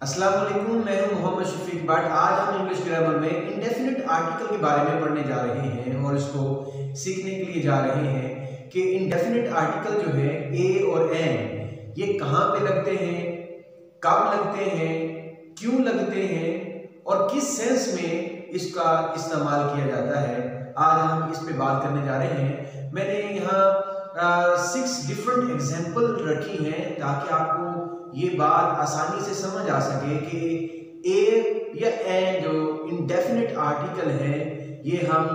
अस्सलाम वालेकुम, मैं हूं मोहम्मद शफीक बट आज हम इंग्लिश ग्रामर में इंडेफिनिट आर्टिकल के बारे में पढ़ने जा रहे हैं और इसको सीखने के लिए जा रहे हैं कि इंडेफिनिट आर्टिकल जो है ए और एन ये कहाँ पे लगते हैं, कब लगते हैं, क्यों लगते हैं और किस सेंस में इसका इस्तेमाल किया जाता है। आज हम इस पे बात करने जा रहे हैं। मैंने यहाँ 6 डिफरेंट एग्जाम्पल रखी हैं ताकि आपको ये बात आसानी से समझ आ सके कि ए या एन जो इंडेफिनिट आर्टिकल है ये हम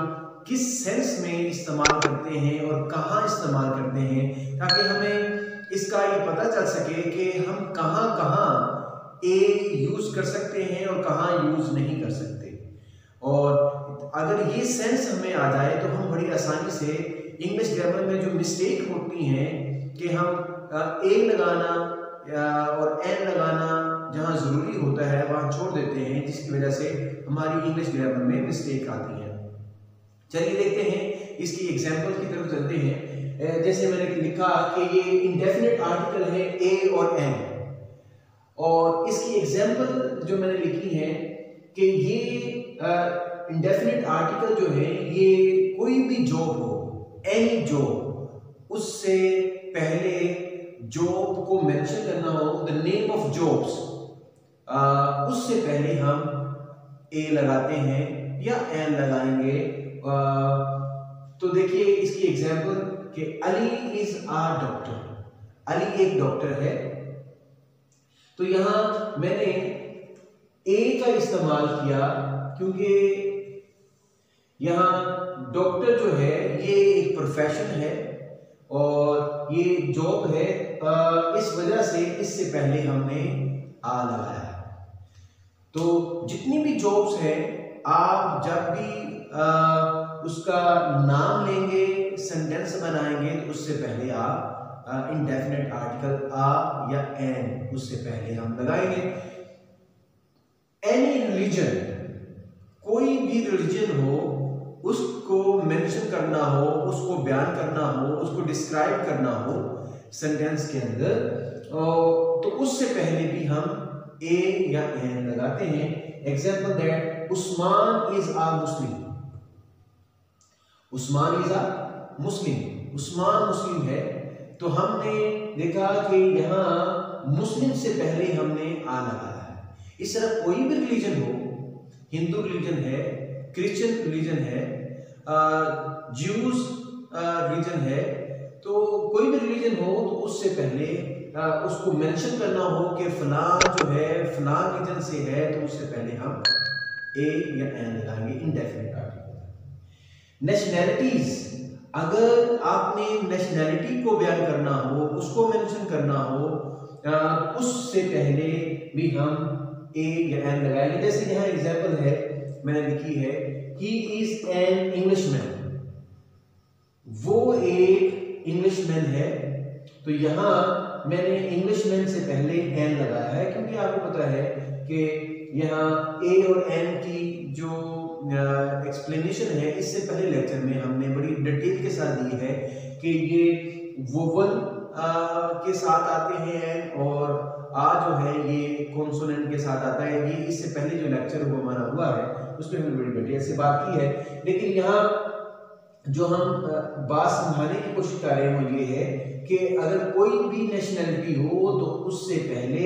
किस सेंस में इस्तेमाल करते हैं और कहाँ इस्तेमाल करते हैं, ताकि हमें इसका ये पता चल सके कि हम कहाँ कहाँ ए यूज कर सकते हैं और कहाँ यूज नहीं कर सकते। और अगर ये सेंस हमें आ जाए तो हम बड़ी आसानी से इंग्लिश ग्रामर में जो मिस्टेक होती हैं कि हम ए लगाना और एन लगाना जहां जरूरी होता है वहां छोड़ देते हैं, जिसकी वजह से हमारी इंग्लिश ग्रामर में मिस्टेक आती है। चलिए देखते हैं, इसकी एग्जांपल की तरफ चलते हैं। जैसे मैंने लिखा कि ये इंडेफिनिट आर्टिकल है ए और एन, और इसकी एग्जांपल जो मैंने लिखी है कि ये इंडेफिनिट आर्टिकल जो है ये कोई भी जॉब हो, एनी जॉब, उससे पहले जॉब को मेंशन करना हो, द नेम ऑफ जॉब्स, उससे पहले हम ए लगाते हैं या एन लगाएंगे। तो देखिए इसकी एग्जांपल कि Ali is a doctor, Ali एक डॉक्टर है। तो यहां मैंने ए का इस्तेमाल किया क्योंकि यहां डॉक्टर जो है ये एक प्रोफेशन है और ये जॉब है, इस वजह से इससे पहले हमने आ लगाया है। तो जितनी भी जॉब्स हैं आप जब भी उसका नाम लेंगे, सेंटेंस बनाएंगे, तो उससे पहले आप इंडेफिनिट आर्टिकल आ या एन उससे पहले हम लगाएंगे। एनी रिलीजन, कोई भी रिलीजन हो, उसको मेंशन करना हो, उसको बयान करना हो, उसको डिस्क्राइब करना हो सेंटेंस के अंदर, तो उससे पहले भी हम ए या एन लगाते हैं। Example that Usman is a Muslim, Usman is a Muslim, Usman मुस्लिम है। तो हमने देखा कि यहाँ मुस्लिम से पहले हमने आ लगाया है। इस तरह कोई भी रिलीजन हो, हिंदू रिलीजन है, क्रिश्चियन रिलीजन है, ज्यूज रिलीजन है, तो कोई भी रिलीजन हो तो उससे पहले उसको मेंशन करना हो कि फलां जो है फलां रिलीजन से है, तो उससे पहले हम ए या एन लगाएंगे, इंडेफिनिट आर्टिकल। नेशनैलिटीज, अगर आपने नेशनैलिटी को बयान करना हो, उसको मेंशन करना हो, उससे पहले भी हम ए या एन लगाएंगे। जैसे यहाँ एग्जांपल है मैंने लिखी है, ही इज एन इंग्लिशमैन, वो एक इंग्लिशमैन है। तो यहाँ मैंने इंग्लिशमैन से पहले एन लगाया है क्योंकि आपको पता है कि यहाँ ए और एन की जो एक्सप्लेनेशन है इससे पहले लेक्चर में हमने बड़ी डिटेल के साथ दी है कि ये वोवल के साथ आते हैं और आ जो है ये कॉन्सोनेंट के साथ आता है। ये इससे पहले जो लेक्चर वो हमारा हुआ है उसमें हमने बड़ी डिटेल से बात की है, लेकिन यहाँ जो हम बात समझाने की कोशिश कर रहे हैं वो ये है कि अगर कोई भी नेशनैलिटी हो तो उससे पहले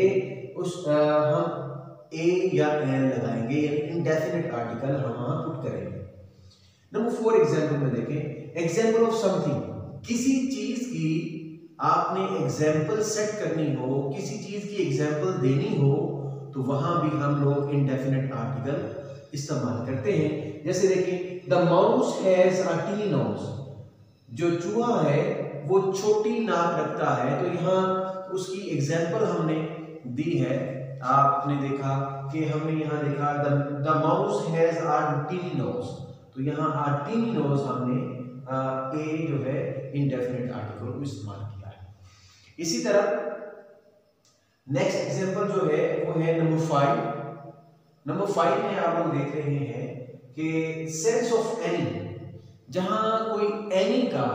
हम ए या एन लगाएंगे, इंडेफिनिट आर्टिकल हम वहां पुट करेंगे। नंबर 4 एग्जांपल में देखें, एग्जांपल ऑफ समथिंग, किसी चीज की आपने एग्जांपल सेट करनी हो, किसी चीज की एग्जांपल देनी हो, तो वहां भी हम लोग इंडेफिनिट आर्टिकल इस्तेमाल करते हैं। जैसे देखिए, the mouse has a tiny nose, जो चूहा है वो छोटी नाक रखता है। तो यहाँ उसकी एग्जांपल हमने दी है। आपने देखा कि हमने यहाँ देखा the mouse has a tiny nose, तो यहाँ अ टीनी नोज हमने ए जो है इंडेफिनिट आर्टिकल को इस्तेमाल किया है। इसी तरह नेक्स्ट एग्जांपल जो है वो है नंबर 5। नंबर 5 में आप लोग देख रहे हैं कि सेंस ऑफ एनी, जहां कोई एनी का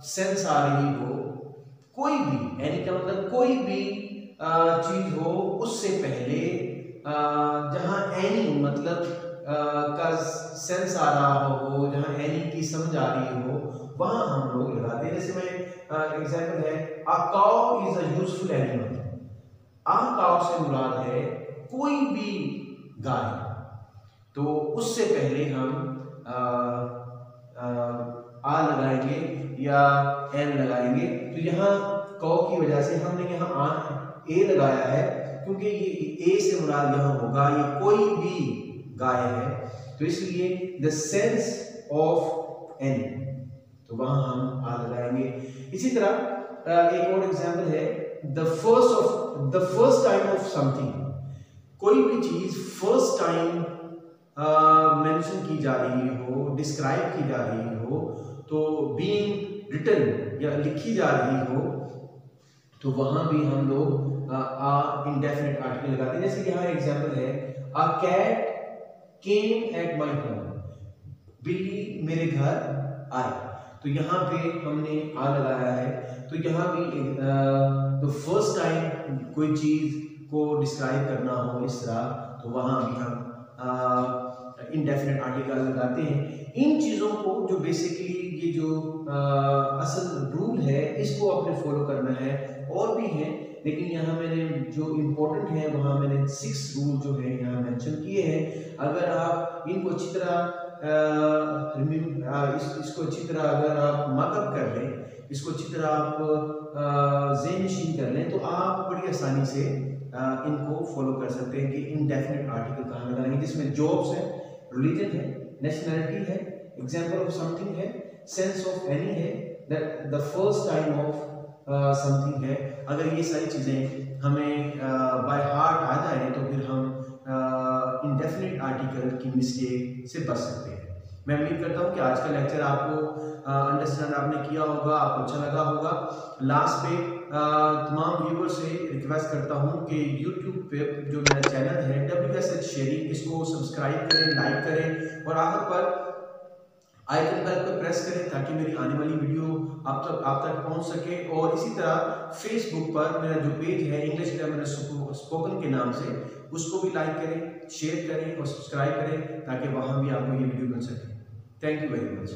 सेंस आ रही हो, कोई भी, एनी का मतलब कोई भी चीज हो उससे पहले जहां एनी मतलब का सेंस आ रहा हो, जहां एनी की समझ आ रही हो, वहां हम लोग लगाते हैं। जैसे मैं एग्जांपल है, a cow is a useful animal. A cow से मुराद है कोई भी गाय, तो उससे पहले हम आ लगाएंगे या एन लगाएंगे। तो यहाँ कौ की वजह से हमने यहाँ आ ए लगाया है, क्योंकि ये ए से मुराद यहाँ होगा ये कोई भी गाय है, तो इसलिए द सेंस ऑफ एन, तो वहां हम आ लगाएंगे। इसी तरह एक और एग्जांपल है, the first time of something. कोई भी चीज फर्स्ट टाइम मेंशन की जा रही हो, डिस्क्राइब की जा रही हो, तो बीइंग रिटन या लिखी जा रही हो, तो वहां भी हम लोग आ इंडेफिनिट आर्टिकल लगाते हैं। जैसे यहाँ एग्जांपल है, a cat came at my home. बिल्ली मेरे घर आई, तो यहाँ पे हमने आ लगाया है। तो यहाँ भी तो फर्स्ट टाइम कोई चीज को डिस्क्राइब करना हो इस तरह, तो वहां भी हम इंडेफिनिट आर्टिकल लगाते हैं। इन चीज़ों को जो बेसिकली ये जो असल रूल है इसको आपने फॉलो करना है। और भी है, लेकिन यहाँ मैंने जो इम्पोर्टेंट है वहाँ मैंने 6 रूल जो है यहाँ मेंशन किए हैं। अगर आप इनको अच्छी तरह इसको अच्छी तरह अगर आप मार्कअप कर लें, इसको अच्छी तरह आप ज़हन-नशीन कर लें, तो आप बड़ी आसानी से इनको फॉलो कर सकते हैं कि इंडेफिनिट आर्टिकल कहाँ लगाएंगे, जिसमें जॉब्स है, रिलीजन है, नेशनैलिटी है, एग्जाम्पल ऑफ समथिंग है, सेंस ऑफ एनी है, the first time of something है। अगर ये सारी चीज़ें हमें बाय हार्ट आ जाए तो फिर हम इंडेफिनिट आर्टिकल की मिस्टेक से बच सकते हैं। मैं उम्मीद करता हूँ कि आज का लेक्चर आपको अंडरस्टैंड आपने किया होगा, आपको अच्छा लगा होगा। लास्ट पे तमाम व्यूअर से रिक्वेस्ट करता हूँ कि YouTube पे जो मेरा चैनल है WSH शेयरिंग, इसको सब्सक्राइब करें, लाइक करें और आखिर पर आइकन बेल पर प्रेस करें ताकि मेरी आने वाली वीडियो आप तक पहुंच सके। और इसी तरह फेसबुक पर मेरा जो पेज है इंग्लिश ग्रामर स्पोकन के नाम से, उसको भी लाइक करें, शेयर करें और सब्सक्राइब करें ताकि वहां भी आपको ये वीडियो मिल सके। Thank you very much.